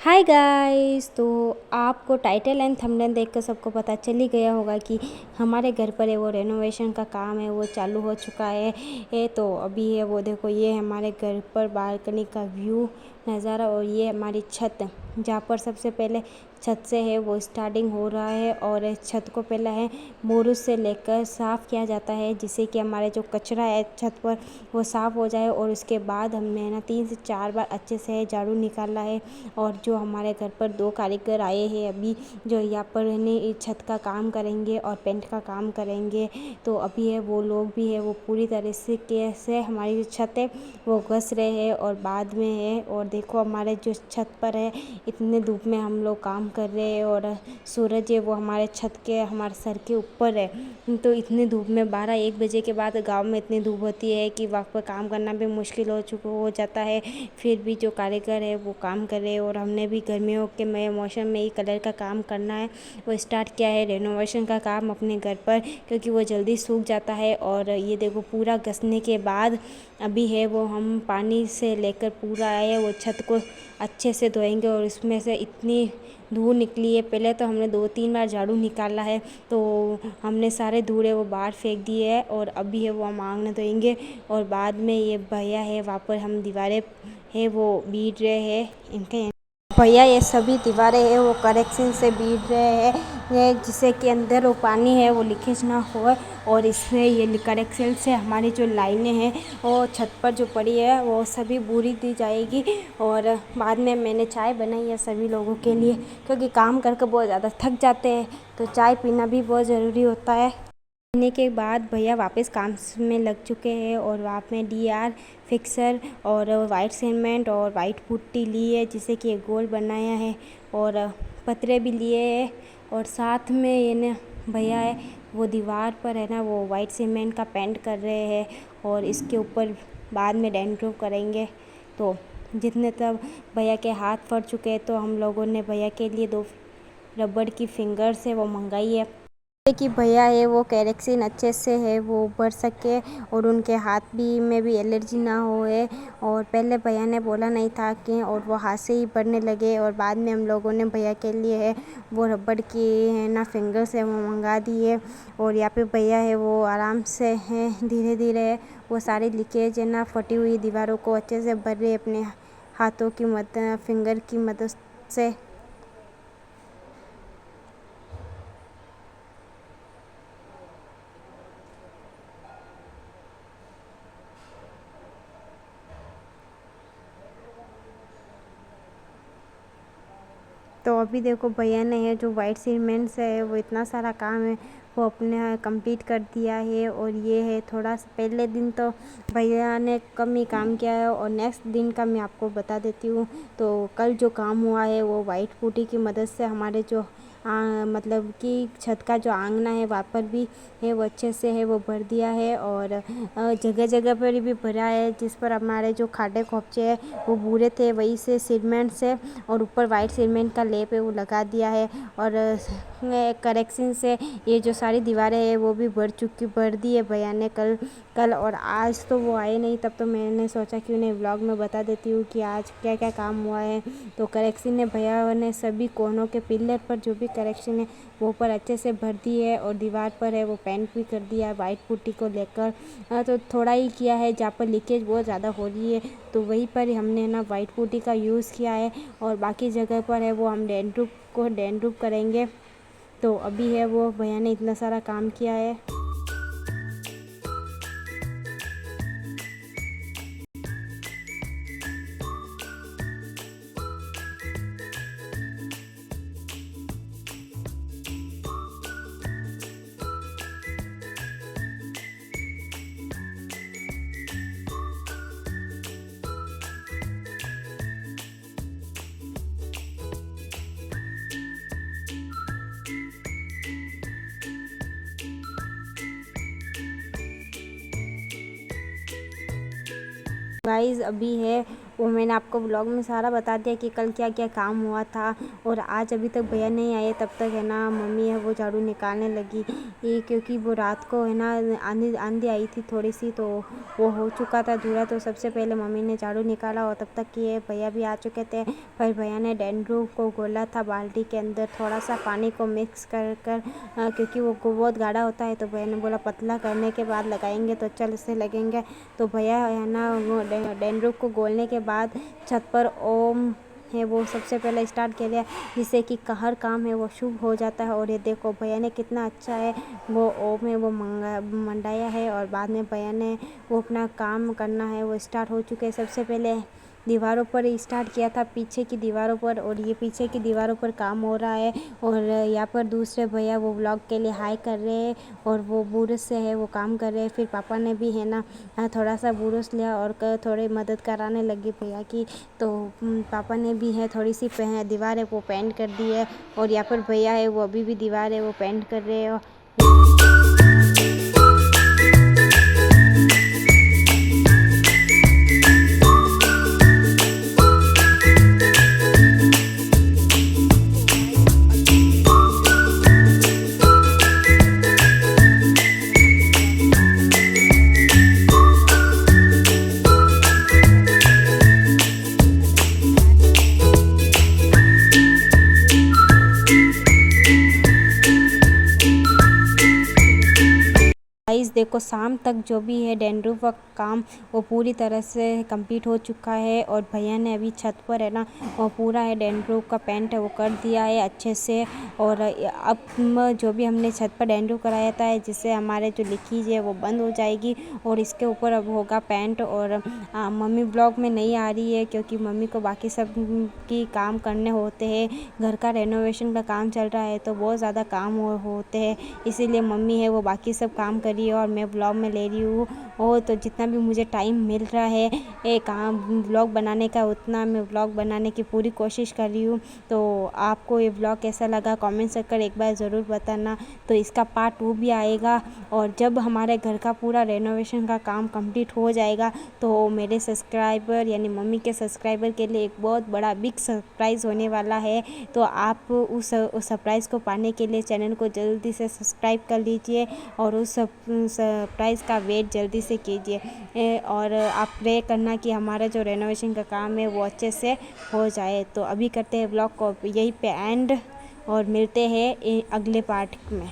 Hi guys. तो आपको title and thumbnail देख कर सबको पता चल ही गया होगा कि हमारे घर पर है वो रेनोवेशन का काम है वो चालू हो चुका है। तो अभी है वो देखो, ये हमारे घर पर बालकनी का व्यू नज़ारा और ये हमारी छत, जहाँ पर सबसे पहले छत से है वो स्टार्टिंग हो रहा है। और छत को पहले है मोरू से लेकर साफ़ किया जाता है, जिससे कि हमारे जो कचरा है छत पर वो साफ़ हो जाए। और उसके बाद हमने ना 3 से 4 बार अच्छे से झाड़ू निकाला है। और जो हमारे घर पर 2 कारीगर आए हैं अभी, जो यहाँ पर ने छत का काम करेंगे और पेंट का काम करेंगे। तो अभी है वो लोग भी है वो पूरी तरह से कैसे हमारी जो छत है वो घस रहे हैं और बाद में है। और देखो हमारे जो छत पर है इतने धूप में हम लोग काम कर रहे हैं और सूरज है वो हमारे छत के हमारे सर के ऊपर है। तो इतनी धूप में 12-1 बजे के बाद गांव में इतनी धूप होती है कि वहाँ पर काम करना भी मुश्किल हो जाता है। फिर भी जो कारीगर है वो काम कर रहे हैं और हमने भी गर्मियों के मौसम में ही कलर का काम करना है वो स्टार्ट किया है, रेनोवेशन का काम अपने घर पर, क्योंकि वो जल्दी सूख जाता है। और ये देखो पूरा घसने के बाद अभी है वो हम पानी से लेकर पूरा आए वो छत को अच्छे से धोएंगे। और इसमें से इतनी धूल निकली है, पहले तो हमने 2-3 बार झाड़ू निकाला है तो हमने सारे धूल वो बाहर फेंक दिए है। और अभी है वो हम आंगन धोएंगे और बाद में ये भैया है वहाँ पर हम दीवारें है वो बीट रहे हैं इनके भैया, ये सभी दीवारें हैं वो करेक्शन से बीट रहे हैं जिससे कि अंदर वो पानी है वो लीकेज ना हो। और इसमें ये करेक्शन से हमारी जो लाइनें हैं वो छत पर जो पड़ी है वो सभी पूरी दी जाएगी। और बाद में मैंने चाय बनाई है सभी लोगों के लिए, क्योंकि काम करके बहुत ज़्यादा थक जाते हैं तो चाय पीना भी बहुत ज़रूरी होता है। पीने के बाद भैया वापस काम में लग चुके हैं और वहाँ में डीआर फिक्सर और वाइट सीमेंट और वाइट पुट्टी ली है जिससे कि एक गोल बनाया है और पतरे भी लिए हैं। और साथ में ये ना भैया है वो दीवार पर है ना वो वाइट सीमेंट का पेंट कर रहे हैं और इसके ऊपर बाद में डेंट्रो करेंगे। तो जितने तब भैया के हाथ फट चुके हैं तो हम लोगों ने भैया के लिए 2 रबड़ की फिंगर्स है वो मंगाई है, कि भैया है वो कैरेक्सिन अच्छे से है वो भर सके और उनके हाथ भी में भी एलर्जी ना होए। और पहले भैया ने बोला नहीं था कि और वो हाथ से ही भरने लगे और बाद में हम लोगों ने भैया के लिए है वो रबड़ की है ना फिंगर्स है वो मंगा दिए। और यहाँ पे भैया है वो आराम से है धीरे धीरे वो सारी लीकेज है ना फटी हुई दीवारों को अच्छे से भर रहे अपने हाथों की मदद फिंगर की मदद से। तो अभी देखो भैया ने है जो वाइट सीमेंट से है वो इतना सारा काम है वो अपने कंप्लीट कर दिया है। और ये है थोड़ा सा पहले दिन तो भैया ने कम ही काम किया है और नेक्स्ट दिन का मैं आपको बता देती हूँ। तो कल जो काम हुआ है वो वाइट पुट्टी की मदद से हमारे जो मतलब कि छत का जो आंगना है वहाँ पर भी है वो अच्छे से है वो भर दिया है। और जगह जगह पर भी भरा है जिस पर हमारे जो खाडे खोपचे है वो भूरे थे वही से सीमेंट से और ऊपर वाइट सीमेंट का लेप है वो लगा दिया है। और करेक्शन से ये जो सारी दीवारें हैं वो भी भर दी है भैया ने कल कल और आज तो वो आए नहीं, तब तो मैंने सोचा कि उन्हें व्लॉग में बता देती हूँ कि आज क्या क्या काम हुआ है। तो करेक्शन ने भैया ने सभी कोनों के पिलर पर जो भी करेक्शन है वो पर अच्छे से भर दी है और दीवार पर है वो पेंट भी कर दिया है वाइट पुट्टी को लेकर। तो थोड़ा ही किया है जहाँ पर लीकेज बहुत ज़्यादा हो रही है तो वहीं पर हमने ना वाइट पुट्टी का यूज़ किया है और बाकी जगह पर है वो हम डेंट्रूप करेंगे। तो अभी है वो भैया ने इतना सारा काम किया है। गाइस अभी है वो मैंने आपको ब्लॉग में सारा बता दिया कि कल क्या क्या काम हुआ था। और आज अभी तक भैया नहीं आए, तब तक है ना मम्मी है वो झाड़ू निकालने लगी, क्योंकि वो रात को है ना आंधी आई थी थोड़ी सी, तो वो हो चुका था धूरा। तो सबसे पहले मम्मी ने झाड़ू निकाला और तब तक कि भैया भी आ चुके थे। फिर भैया ने डैंड्रूफ को घोला था बाल्टी के अंदर, थोड़ा सा पानी को मिक्स कर क्योंकि वो बहुत गाढ़ा होता है, तो भैया ने बोला पतला करने के बाद लगाएंगे तो चल से लगेंगे। तो भैया है ना वो डैंड्रूफ को घोलने के बाद छत पर ओम है वो सबसे पहले स्टार्ट किया गया, जिससे कि हर काम है वो शुभ हो जाता है। और ये देखो भैया ने कितना अच्छा है वो ओम है वो मंडाया है, और बाद में भैया ने वो अपना काम करना है वो स्टार्ट हो चुके हैं। सबसे पहले दीवारों पर स्टार्ट किया था, पीछे की दीवारों पर, और ये पीछे की दीवारों पर काम हो रहा है। और यहाँ पर दूसरे भैया वो व्लॉग के लिए हाई कर रहे हैं, और वो बुरुश से है वो काम कर रहे हैं। फिर पापा ने भी है ना थोड़ा सा बुरुश लिया और थोड़ी मदद कराने लगी भैया की। तो पापा ने भी है थोड़ी सी दीवार है वो पेंट कर दी है, और यहाँ पर भैया है वो अभी भी दीवार है वो पेंट कर रहे हैं। गाइस देखो शाम तक जो भी है डैंड्रूफ का काम वो पूरी तरह से कंप्लीट हो चुका है। और भैया ने अभी छत पर है ना वो पूरा है डैंड्रूफ का पेंट है वो कर दिया है अच्छे से। और अब जो भी हमने छत पर डैंड्रूफ कराया था जिससे हमारे जो लीकेज है वो बंद हो जाएगी, और इसके ऊपर अब होगा पेंट। और मम्मी ब्लॉग में नहीं आ रही है क्योंकि मम्मी को बाकी सब की काम करने होते हैं, घर का रेनोवेशन का काम चल रहा है तो बहुत ज़्यादा काम होते हैं, इसीलिए मम्मी है वो बाकी सब काम कर रही है और मैं ब्लॉग में ले रही हूँ। और तो जितना भी मुझे टाइम मिल रहा है काम ब्लॉग बनाने का, उतना मैं ब्लॉग बनाने की पूरी कोशिश कर रही हूँ। तो आपको ये ब्लॉग कैसा लगा कमेंट कर एक बार ज़रूर बताना। तो इसका पार्ट 2 भी आएगा, और जब हमारे घर का पूरा रेनोवेशन का काम कंप्लीट हो जाएगा तो मेरे सब्सक्राइबर यानी मम्मी के सब्सक्राइबर के लिए एक बहुत बड़ा बिग सरप्राइज़ होने वाला है। तो आप उस सरप्राइज़ को पाने के लिए चैनल को जल्दी से सब्सक्राइब कर लीजिए, और उस सरप्राइज़ का वेट जल्दी से कीजिए। और आप प्रे करना कि हमारा जो रेनोवेशन का काम है वो अच्छे से हो जाए। तो अभी करते हैं ब्लॉग को यहीं पे एंड, और मिलते हैं अगले पार्ट में।